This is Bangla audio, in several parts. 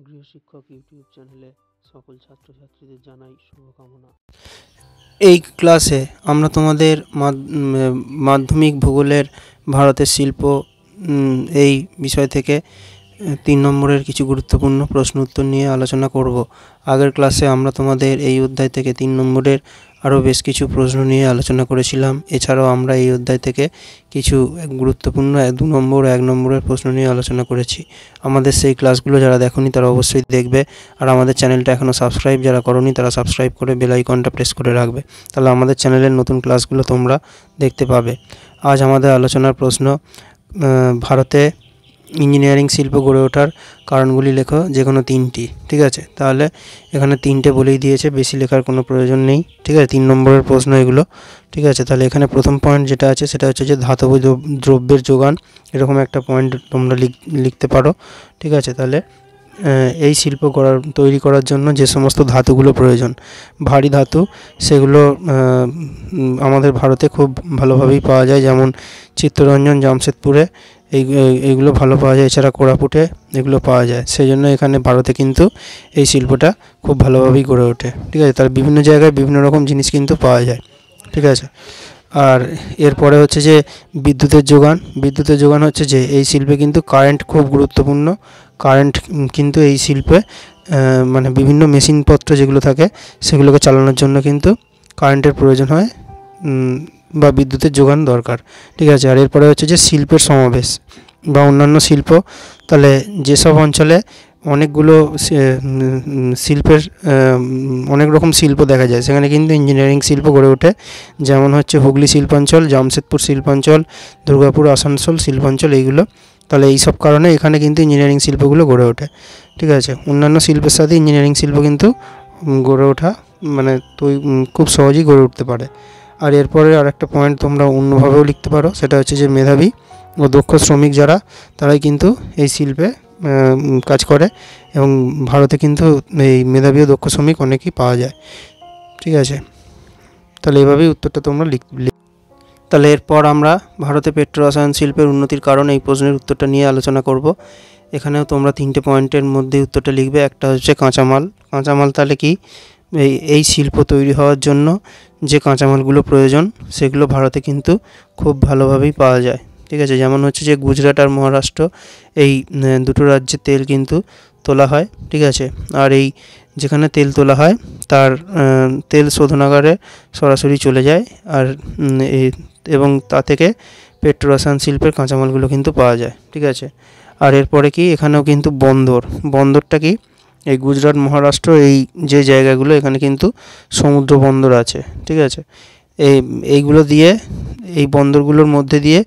গৃহশিক্ষক ইউটিউব চ্যানেলে সকল ছাত্রছাত্রীদের জানাই শুভকামনা। এই ক্লাসে আমরা তোমাদের মাধ্যমিক ভূগোলের ভারতের শিল্প এই বিষয় থেকে 3 নম্বরের কিছু গুরুত্বপূর্ণ প্রশ্ন উত্তর নিয়ে আলোচনা করব। আগের ক্লাসে আমরা তোমাদের এই অধ্যায় থেকে 3 নম্বরের আরও বেশ কিছু প্রশ্ন নিয়ে আলোচনা করেছিলাম। এছাড়াও আমরা এই অধ্যায় থেকে কিছু গুরুত্বপূর্ণ 2 নম্বর 1 নম্বরের প্রশ্ন নিয়ে আলোচনা করেছি। আমাদের সেই ক্লাসগুলো যারা দেখোনি তারা অবশ্যই দেখবে, আর আমাদের চ্যানেলটা এখনও সাবস্ক্রাইব যারা করোনি তারা সাবস্ক্রাইব করে বেল আইকনটা প্রেস করে রাখবে, তাহলে আমাদের চ্যানেলের নতুন ক্লাসগুলো তোমরা দেখতে পাবে। আজ আমাদের আলোচনার প্রশ্ন, ভারতে ইঞ্জিনিয়ারিং শিল্প গড়ে ওঠার কারণগুলি লেখো, যে কোনো 3টি। ঠিক আছে, তাহলে এখানে 3টে বলেই দিয়েছে, বেশি লেখার কোনো প্রয়োজন নেই। ঠিক আছে, 3 নম্বরের প্রশ্ন এগুলো। ঠিক আছে, তাহলে এখানে প্রথম পয়েন্ট যেটা আছে সেটা হচ্ছে যে ধাতব দ্রব্যের যোগান, এরকম একটা পয়েন্ট তোমরা লিখতে পারো। ঠিক আছে, তাহলে এই শিল্প তৈরি করার জন্য যে সমস্ত ধাতুগুলো প্রয়োজন, ভারী ধাতু, সেগুলো আমাদের ভারতে খুব ভালোভাবেই পাওয়া যায়, যেমন চিত্তরঞ্জন, জামশেদপুরে এইগুলো ভালো পাওয়া যায়। এছাড়া কোরাপুটে এগুলো পাওয়া যায়। সেই জন্য এখানে ভারতে কিন্তু এই শিল্পটা খুব ভালোভাবেই গড়ে ওঠে। ঠিক আছে, তার বিভিন্ন জায়গায় বিভিন্ন রকম জিনিস কিন্তু পাওয়া যায়। ঠিক আছে, আর এরপরে হচ্ছে যে বিদ্যুতের যোগান হচ্ছে যে এই শিল্পে কিন্তু কারেন্ট খুব গুরুত্বপূর্ণ। কারেন্ট কিন্তু এই শিল্পে মানে বিভিন্ন মেশিনপত্র যেগুলো থাকে সেগুলোকে চালানোর জন্য কিন্তু কারেন্টের প্রয়োজন হয় বা বিদ্যুতের যোগান দরকার। ঠিক আছে, আর এরপরে হচ্ছে যে শিল্পের সমাবেশ বা অন্যান্য শিল্প, তাহলে যেসব অঞ্চলে অনেকগুলো শিল্পের অনেক রকম শিল্প দেখা যায় সেখানে কিন্তু ইঞ্জিনিয়ারিং শিল্প গড়ে ওঠে, যেমন হচ্ছে হুগলি শিল্পাঞ্চল, জামশেদপুর শিল্পাঞ্চল, দুর্গাপুর, আসানসোল শিল্পাঞ্চল, এইগুলো। তাহলে এই সব কারণে এখানে কিন্তু ইঞ্জিনিয়ারিং শিল্পগুলো গড়ে ওঠে। ঠিক আছে, অন্যান্য শিল্পের সাথে ইঞ্জিনিয়ারিং শিল্প কিন্তু গড়ে ওঠা মানে খুব সহজেই গড়ে উঠতে পারে। আর এরপরে আর একটা পয়েন্ট তোমরা অন্যভাবেও লিখতে পারো, সেটা হচ্ছে যে মেধাবী ও দক্ষ শ্রমিক তারাই কিন্তু এই শিল্পে কাজ করে, এবং ভারতে কিন্তু এই মেধাবী ও দক্ষ শ্রমিক অনেকই পাওয়া যায়। ঠিক আছে, তাহলে এইভাবেই উত্তরটা তোমরা লিখবে। তাহলে এরপর আমরা ভারতে পেট্রো রসায়ন শিল্পের উন্নতির কারণ এই প্রশ্নের উত্তরটা নিয়ে আলোচনা করব। এখানেও তোমরা 3টে পয়েন্টের মধ্যে উত্তরটা লিখবে। একটা হচ্ছে কাঁচামাল। তাহলে কি, এই শিল্প তৈরি হওয়ার জন্য যে কাঁচামালগুলো প্রয়োজন সেগুলো ভারতে কিন্তু খুব ভালোভাবেই পাওয়া যায়। ঠিক আছে, যেমন হচ্ছে যে গুজরাট আর মহারাষ্ট্র, এই দুটো রাজ্যে তেল কিন্তু তোলা হয়। ঠিক আছে, আর এই যেখানে তেল তোলা হয় তার তেল শোধনাগারে সরাসরি চলে যায়, আর এবং তা থেকে পেট্রো রসায়ন শিল্পের কাঁচামালগুলো কিন্তু পাওয়া যায়। ঠিক আছে, আর এরপরে কি, এখানেও কিন্তু বন্দরটা কি, এই গুজরাট, মহারাষ্ট্র, এই যে জায়গাগুলো এখানে কিন্তু সমুদ্র বন্দর আছে। ঠিক আছে, এইগুলো দিয়ে, এই বন্দরগুলোর মধ্যে দিয়ে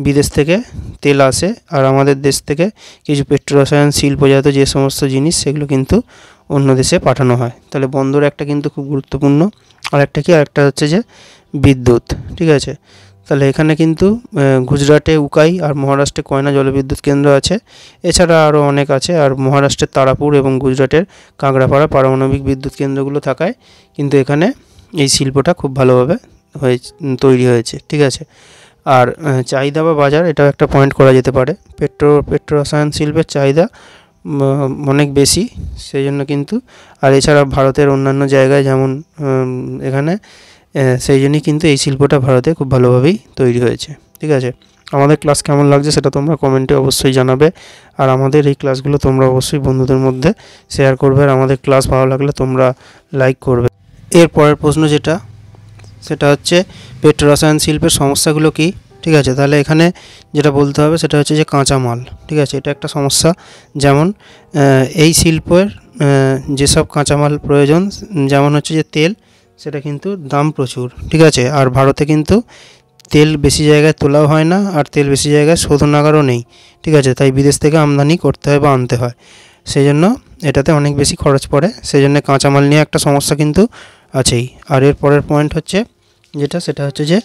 বিদেশ থেকে তেল আসে, আর আমাদের দেশ থেকে কিছু পেট্রো রসায়ন শিল্পজাত যে সমস্ত জিনিস সেগুলো কিন্তু অন্য দেশে পাঠানো হয়। তাহলে বন্দর একটা কিন্তু খুব গুরুত্বপূর্ণ। আরেকটা হচ্ছে যে বিদ্যুৎ। ঠিক আছে, তাহলে এখানে কিন্তু গুজরাটে উকাই আর মহারাষ্ট্রে কয়না জলবিদ্যুৎ কেন্দ্র আছে। এছাড়া আরও অনেক আছে, আর মহারাষ্ট্রের তারাপুর এবং গুজরাটের কাঁকড়াপাড়া পারমাণবিক বিদ্যুৎ কেন্দ্রগুলো থাকায় কিন্তু এখানে এই শিল্পটা খুব ভালোভাবে তৈরি হয়েছে। ঠিক আছে, আর চাহিদা বা বাজার, এটাও একটা পয়েন্ট করা যেতে পারে। পেট্রো রসায়ন শিল্পের চাহিদা অনেক বেশি, সেই জন্য কিন্তু, আর এছাড়া ভারতের অন্যান্য জায়গায় যেমন এখানে, সেই জন্যই কিন্তু এই শিল্পটা ভারতে খুব ভালোভাবেই তৈরি হয়েছে। ঠিক আছে, আমাদের ক্লাস কেমন লাগছে সেটা তোমরা কমেন্টে অবশ্যই জানাবে, আর আমাদের এই ক্লাসগুলো তোমরা অবশ্যই বন্ধুদের মধ্যে শেয়ার করবে, আর আমাদের ক্লাস ভালো লাগলে তোমরা লাইক করবে। এর পরের প্রশ্ন সেটা হচ্ছে পেট্রো রসায়ন শিল্পের সমস্যাগুলো কী। ঠিক আছে, তাহলে এখানে যেটা বলতে হবে সেটা হচ্ছে যে কাঁচামাল। ঠিক আছে, এটা একটা সমস্যা। যেমন এই শিল্পের যেসব কাঁচামাল প্রয়োজন, যেমন হচ্ছে যে তেল, সেটা কিন্তু দাম প্রচুর। ঠিক আছে, আর ভারতে কিন্তু তেল বেশি জায়গায় তোলাও হয় না, আর তেল বেশি জায়গায় শোধনাগারও নেই। ঠিক আছে, তাই বিদেশ থেকে আমদানি করতে হয় বা আনতে হয়, সেই জন্য এটাতে অনেক বেশি খরচ পড়ে। সেই জন্য কাঁচামাল নিয়ে একটা সমস্যা কিন্তু আছেই। আর এর পরের পয়েন্ট হচ্ছে সেটা হচ্ছে যে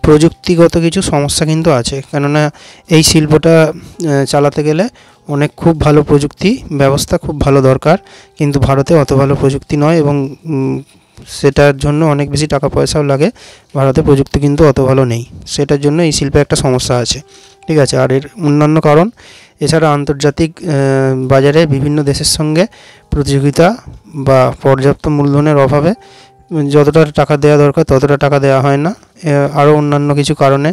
প্রযুক্তিগত কিছু সমস্যা কিন্তু আছে, কেননা এই শিল্পটা চালাতে গেলে খুব ভালো প্রযুক্তি ব্যবস্থা খুব ভালো দরকার, কিন্তু ভারতে অত ভালো প্রযুক্তি নয়, এবং সেটার জন্য অনেক বেশি টাকা পয়সাও লাগে। ভারতে প্রযুক্তি কিন্তু অত ভালো নেই, সেটার জন্য এই শিল্পে একটা সমস্যা আছে। ঠিক আছে, আর এর অন্যান্য কারণ, এছাড়া আন্তর্জাতিক বাজারে বিভিন্ন দেশের সঙ্গে প্রতিযোগিতা বা পর্যাপ্ত মূলধনের অভাবে যতটা টাকা দেওয়া দরকার ততটা টাকা দেওয়া হয় না। আরও অন্যান্য কিছু কারণে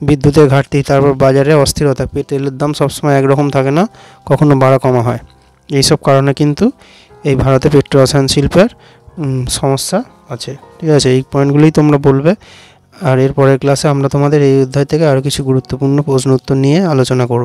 বিদ্যুতের ঘাটতি, তারপর বাজারে অস্থিরতা, তেলের দাম সবসময় একরকম থাকে না, কখনো বাড়া কমা হয়। এইসব কারণে কিন্তু এই ভারতে পেট্রো রসায়ন শিল্পের সমস্যা আছে। ঠিক আছে, এই পয়েন্টগুলোই তোমরা বলবে। আর এর পরের ক্লাসে আমরা তোমাদের এই অধ্যায় থেকে আরও কিছু গুরুত্বপূর্ণ প্রশ্ন উত্তর নিয়ে আলোচনা করব।